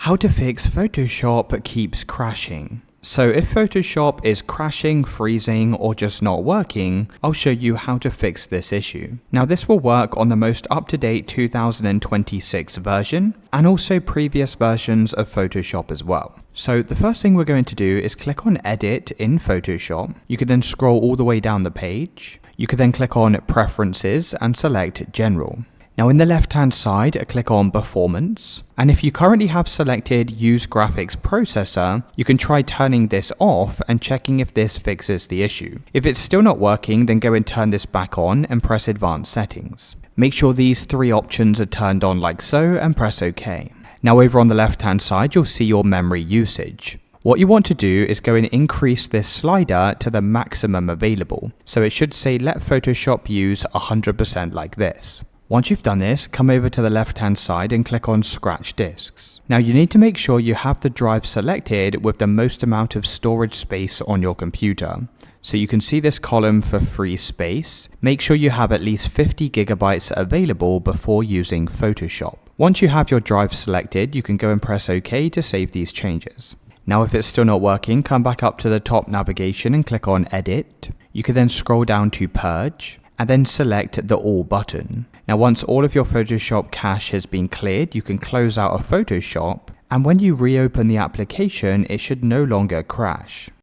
How to fix Photoshop keeps crashing. So if Photoshop is crashing, freezing, or just not working, I'll show you how to fix this issue. Now this will work on the most up-to-date 2026 version, and also previous versions of Photoshop as well. So the first thing we're going to do is click on Edit in Photoshop. You can then scroll all the way down the page. You can then click on Preferences and select General. Now in the left hand side, click on Performance, and if you currently have selected Use Graphics Processor, you can try turning this off and checking if this fixes the issue. If it's still not working, then go and turn this back on and press Advanced Settings. Make sure these three options are turned on like so and press OK. Now over on the left hand side, you'll see your memory usage. What you want to do is go and increase this slider to the maximum available. So it should say let Photoshop use 100% like this. Once you've done this, come over to the left hand side and click on Scratch Disks. Now you need to make sure you have the drive selected with the most amount of storage space on your computer. So you can see this column for free space. Make sure you have at least 50 gigabytes available before using Photoshop. Once you have your drive selected, you can go and press OK to save these changes. Now if it's still not working, come back up to the top navigation and click on Edit. You can then scroll down to Purge and then select the All button. Now once all of your Photoshop cache has been cleared, you can close out of Photoshop, and when you reopen the application, it should no longer crash.